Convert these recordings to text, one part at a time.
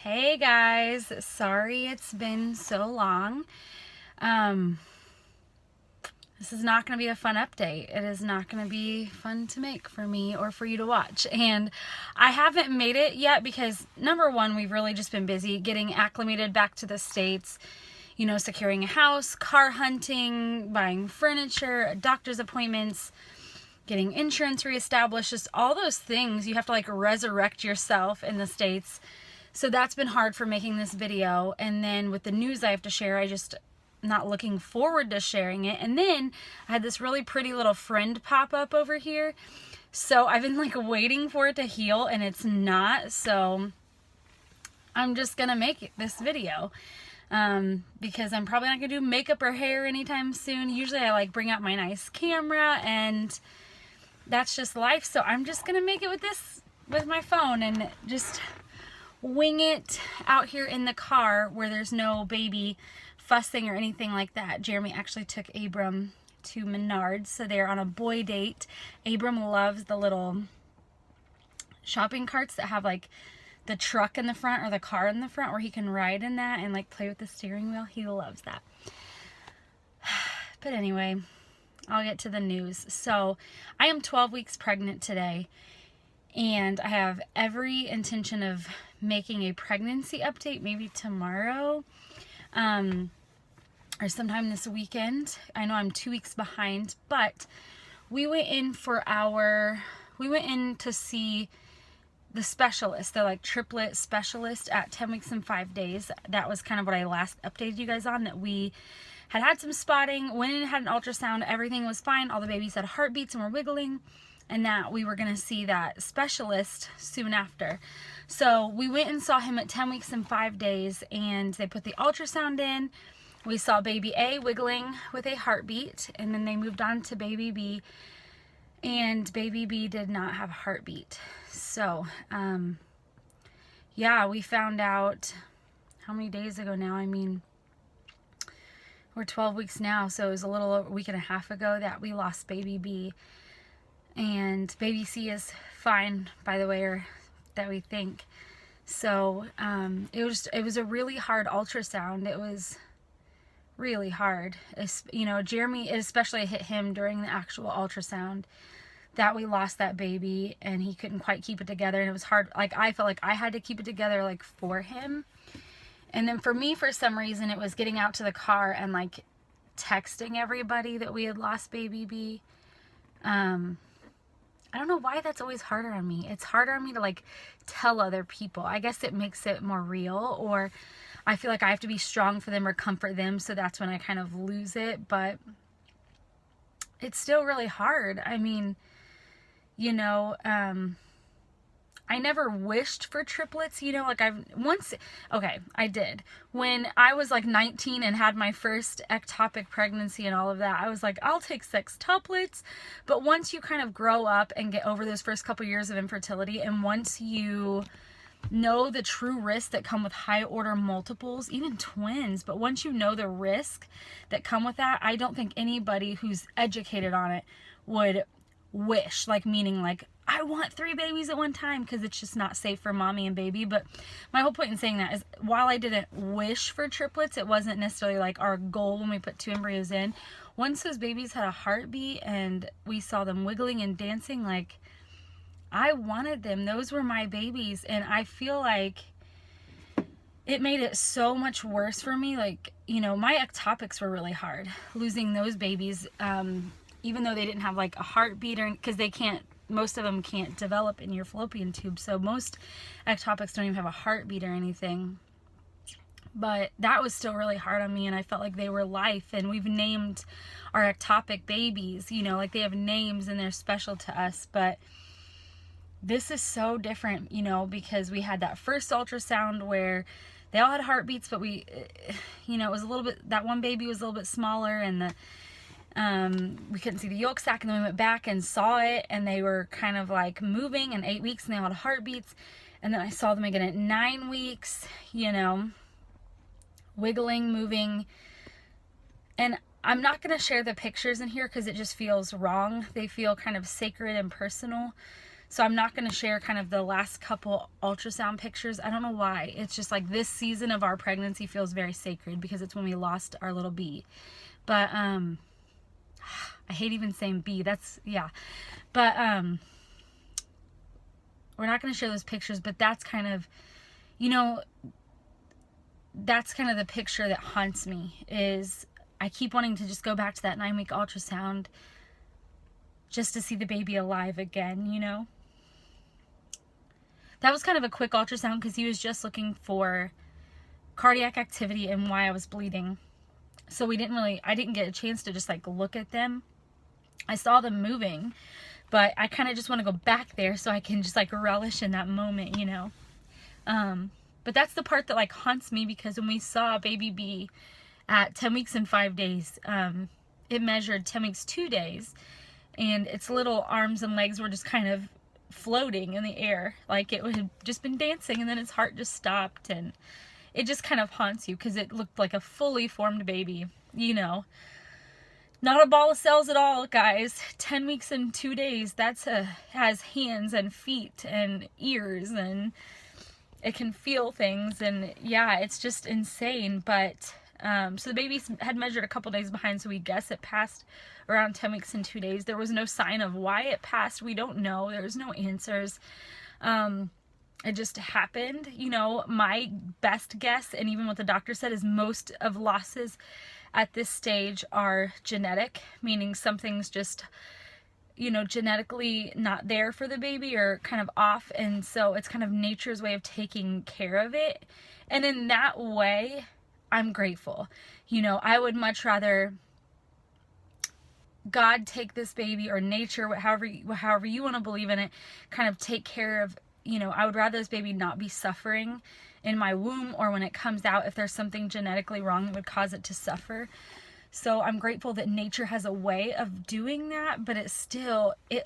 Hey guys, sorry it's been so long. Um, this is not going to be a fun update. It is not going to be fun to make for me or for you to watch. And I haven't made it yet because number one, we've really just been busy getting acclimated back to the States, securing a house, car hunting, buying furniture, doctor's appointments, getting insurance reestablished, just all those things. You have to like resurrect yourself in the States. So that's been hard for making this video. And then with the news I have to share, I just not looking forward to sharing it. And then I had this really pretty little friend pop up over here. So I've been like waiting for it to heal and it's not. So I'm just gonna make this video because I'm probably not gonna do makeup or hair anytime soon. Usually I like bring out my nice camera and that's just life. So I'm just gonna make it with my phone and just wing it out here in the car where there's no baby fussing or anything like that. Jeremy actually took Abram to Menards, so they're on a boy date. Abram loves the little shopping carts that have like the truck in the front or the car in the front where he can ride in that and like play with the steering wheel. He loves that. But anyway, I'll get to the news. So I am 12 weeks pregnant today, and I have every intention of making a pregnancy update maybe tomorrow or sometime this weekend. I know I'm 2 weeks behind, but we went in to see the specialist, the like triplet specialist at 10 weeks and 5 days. That was kind of what I last updated you guys on, that we had some spotting, went in and had an ultrasound, everything was fine, all the babies had heartbeats and were wiggling, and that we were going to see that specialist soon after. So we went and saw him at 10 weeks and 5 days, and they put the ultrasound in. We saw baby A wiggling with a heartbeat, and then they moved on to baby B, and baby B did not have a heartbeat. So, yeah, we found out how many days ago now? I mean, we're 12 weeks now, so it was a little over a week and a half ago that we lost baby B. And baby C is fine, by the way, or that we think. So it was a really hard ultrasound. It was really hard. Jeremy, it especially hit him during the actual ultrasound that we lost that baby and he couldn't quite keep it together, and it was hard. Like, I felt like I had to keep it together like for him. And then for me, for some reason, it was getting out to the car and like texting everybody that we had lost baby B. I don't know why that's always harder on me. It's harder on me to like tell other people. I guess it makes it more real, or I feel like I have to be strong for them or comfort them, so that's when I kind of lose it. But it's still really hard. I mean, I never wished for triplets, like I did. When I was like 19 and had my first ectopic pregnancy and all of that, I was like, I'll take sextuplets. But once you kind of grow up and get over those first couple years of infertility, and once you know the true risks that come with high order multiples, even twins, but once you know the risk that come with that, I don't think anybody who's educated on it would wish, like, meaning like, I want 3 babies at one time, because it's just not safe for mommy and baby. But my whole point in saying that is, while I didn't wish for triplets, it wasn't necessarily like our goal when we put 2 embryos in. Once those babies had a heartbeat and we saw them wiggling and dancing, like, I wanted them. Those were my babies. And I feel like it made it so much worse for me. Like, my ectopics were really hard. Losing those babies, even though they didn't have like a heartbeat, or because most of them can't develop in your fallopian tube. So most ectopics don't even have a heartbeat or anything. But that was still really hard on me, and I felt like they were life. And we've named our ectopic babies, like they have names and they're special to us. But this is so different, because we had that first ultrasound where they all had heartbeats, but it was a little bit, that one baby was a little bit smaller, and we couldn't see the yolk sac, and then we went back and saw it, and they were kind of like moving in 8 weeks, and they all had heartbeats. And then I saw them again at 9 weeks, wiggling, moving. And I'm not going to share the pictures in here because it just feels wrong. They feel kind of sacred and personal. So I'm not going to share kind of the last couple ultrasound pictures. I don't know why. It's just like this season of our pregnancy feels very sacred because it's when we lost our little bee. But I hate even saying bee. That's, yeah. But we're not going to share those pictures, but that's kind of, you know, that's kind of the picture that haunts me, is I keep wanting to just go back to that 9-week ultrasound just to see the baby alive again, you know? That was kind of a quick ultrasound because he was just looking for cardiac activity and why I was bleeding. So I didn't get a chance to just like look at them. I saw them moving, but I kind of just want to go back there so I can just like relish in that moment, you know? But that's the part that like haunts me, because when we saw baby B at 10 weeks and 5 days, it measured 10 weeks, 2 days, and its little arms and legs were just kind of floating in the air, like it had just been dancing, and then its heart just stopped, and it just kind of haunts you because it looked like a fully formed baby, you know? Not a ball of cells at all, guys. 10 weeks and 2 days, has hands and feet and ears, and it can feel things, and yeah, it's just insane. But so the baby had measured a couple days behind, so we guess it passed around 10 weeks and 2 days. There was no sign of why it passed. We don't know. There's no answers. It just happened. You know, my best guess, and even what the doctor said, is most of losses at this stage are genetic, meaning something's just, you know, genetically not there for the baby or kind of off, and so it's kind of nature's way of taking care of it. And in that way, I'm grateful. You know, I would much rather God take this baby, or nature, however you want to believe in it, kind of take care of, you know, I would rather this baby not be suffering in my womb, or when it comes out, if there's something genetically wrong that would cause it to suffer. So I'm grateful that nature has a way of doing that, but it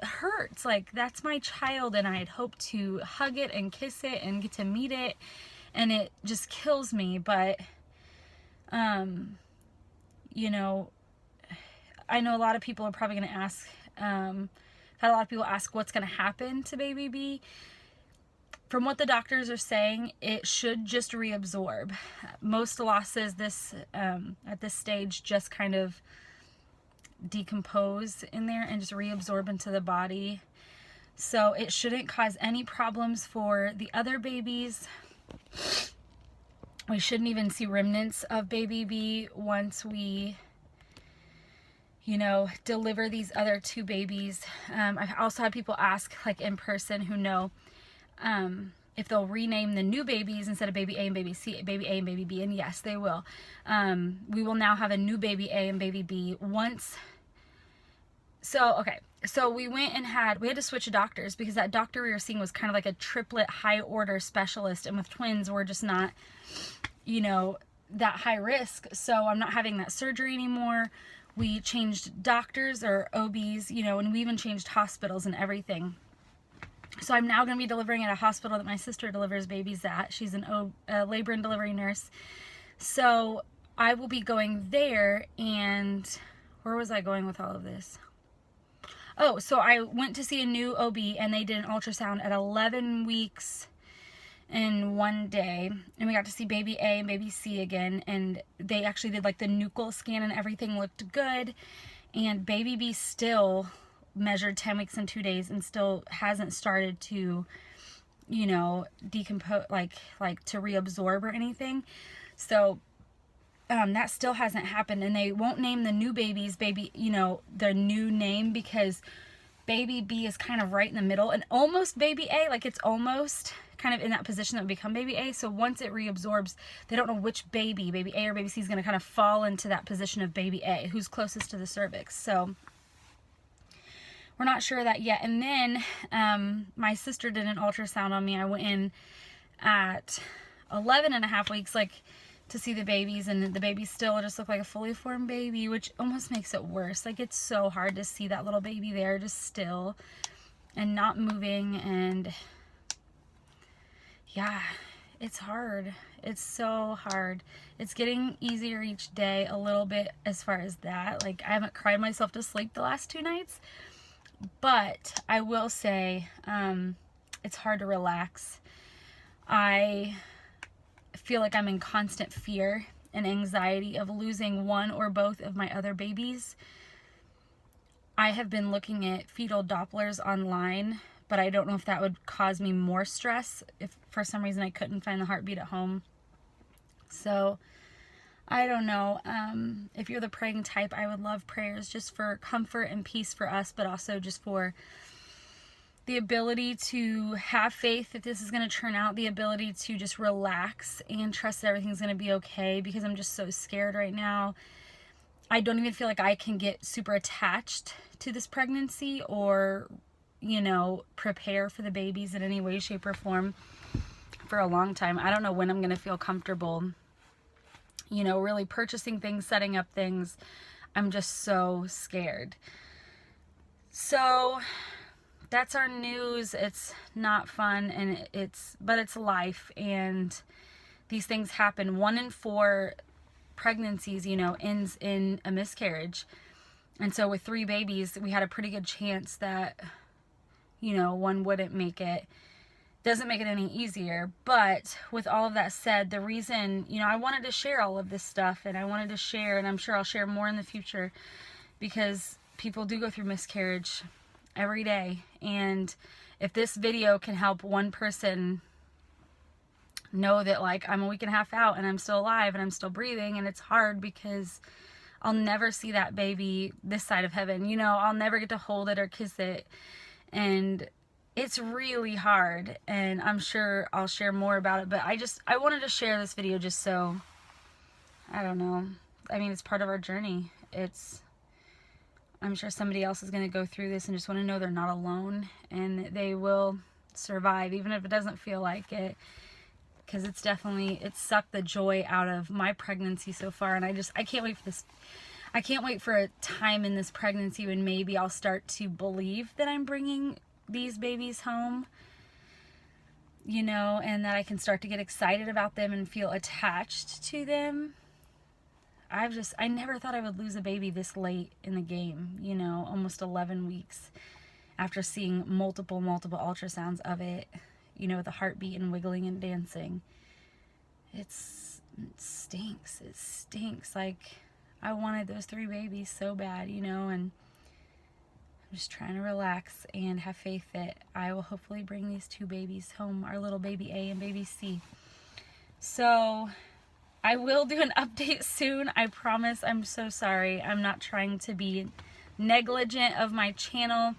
hurts. Like, that's my child, and I'd hope to hug it and kiss it and get to meet it, and it just kills me. But, you know, I know a lot of people are probably going to ask, had a lot of people ask what's going to happen to baby B. From what the doctors are saying, it should just reabsorb. Most losses at this stage just kind of decompose in there and just reabsorb into the body. So it shouldn't cause any problems for the other babies. We shouldn't even see remnants of baby B once we, you know, deliver these other 2 babies. I've also had people ask, like in person, who know, if they'll rename the new babies instead of baby A and baby C, baby A and baby B, and yes, they will. We will now have a new baby A and baby B once. So, okay, so we went and we had to switch doctors because that doctor we were seeing was kind of like a triplet high order specialist, and with twins, we're just not, you know, that high risk. So I'm not having that surgery anymore. We changed doctors or OBs, you know, and we even changed hospitals and everything. So I'm now going to be delivering at a hospital that my sister delivers babies at. She's a labor and delivery nurse. So I will be going there, and where was I going with all of this? Oh, so I went to see a new OB, and they did an ultrasound at 11 weeks in 1 day, and we got to see baby A and baby C again, and they actually did like the nuchal scan, and everything looked good, and baby B still measured 10 weeks and 2 days and still hasn't started to, you know, decompose, like to reabsorb or anything. So that still hasn't happened, and they won't name the new babies you know, their new name, because baby B is kind of right in the middle and almost baby A, like it's almost kind of in that position that would become baby A. So once it reabsorbs, they don't know which baby A or baby C, is going to kind of fall into that position of baby A, who's closest to the cervix. So we're not sure of that yet. And then my sister did an ultrasound on me. I went in at 11 and a half weeks, like, to see the babies, and the baby still just looked like a fully formed baby, which almost makes it worse. Like, it's so hard to see that little baby there just still and not moving, and yeah, it's hard. It's so hard. It's getting easier each day a little bit as far as that. Like, I haven't cried myself to sleep the last 2 nights, But I will say, it's hard to relax. I feel like I'm in constant fear and anxiety of losing one or both of my other babies. I have been looking at fetal Dopplers online, but I don't know if that would cause me more stress if for some reason I couldn't find the heartbeat at home. So I don't know. If you're the praying type, I would love prayers just for comfort and peace for us, but also just for the ability to have faith that this is going to turn out, the ability to just relax and trust that everything's going to be okay, because I'm just so scared right now. I don't even feel like I can get super attached to this pregnancy or, you know, prepare for the babies in any way, shape, or form for a long time. I don't know when I'm going to feel comfortable, you know, really purchasing things, setting up things. I'm just so scared. So that's our news. It's not fun, and but it's life, and these things happen. 1 in 4 pregnancies, you know, ends in a miscarriage. And so with 3 babies, we had a pretty good chance that, you know, one wouldn't make it. Doesn't make it any easier. But with all of that said, the reason, you know, I wanted to share all of this stuff, and I wanted to share, and I'm sure I'll share more in the future, because people do go through miscarriage every day. And if this video can help one person know that, like, I'm a week and a half out and I'm still alive and I'm still breathing, and it's hard because I'll never see that baby this side of heaven. You know, I'll never get to hold it or kiss it. And it's really hard, and I'm sure I'll share more about it, but I wanted to share this video just so, I don't know. I mean, it's part of our journey. I'm sure somebody else is going to go through this and just want to know they're not alone, and they will survive, even if it doesn't feel like it, because it sucked the joy out of my pregnancy so far. And I can't wait for this. I can't wait for a time in this pregnancy when maybe I'll start to believe that I'm bringing these babies home, you know, and that I can start to get excited about them and feel attached to them. I never thought I would lose a baby this late in the game, you know, almost 11 weeks after seeing multiple ultrasounds of it, you know, the heartbeat and wiggling and dancing. It stinks. It stinks. Like, I wanted those 3 babies so bad, you know, and I'm just trying to relax and have faith that I will hopefully bring these 2 babies home, our little baby A and baby C. So I will do an update soon, I promise. I'm so sorry. I'm not trying to be negligent of my channel.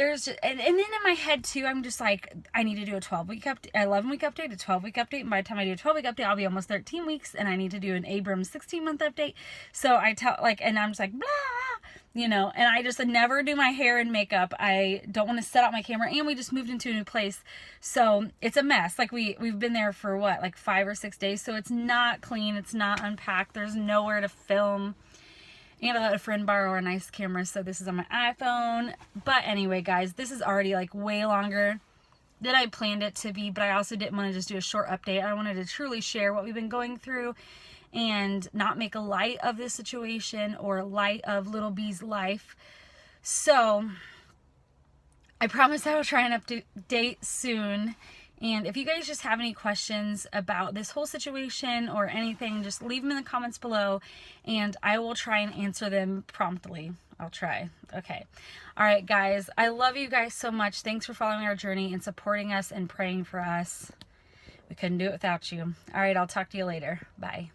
And then in my head too, I'm just like, I need to do a 11-week update, a 12-week update, and by the time I do a 12-week update, I'll be almost 13 weeks, and I need to do an Abrams 16-month update. So and I'm just like, blah, you know, and I just never do my hair and makeup. I don't want to set up my camera, and we just moved into a new place, so it's a mess. Like, we've been there for what, like 5 or 6 days, so it's not clean, it's not unpacked, there's nowhere to film. And I let a friend borrow a nice camera, so this is on my iPhone. But anyway, guys, this is already like way longer than I planned it to be, but I also didn't want to just do a short update. I wanted to truly share what we've been going through and not make a light of this situation or light of little B's life. So I promise I will try and update soon. And if you guys just have any questions about this whole situation or anything, just leave them in the comments below, and I will try and answer them promptly. I'll try. Okay. All right, guys. I love you guys so much. Thanks for following our journey and supporting us and praying for us. We couldn't do it without you. All right. I'll talk to you later. Bye.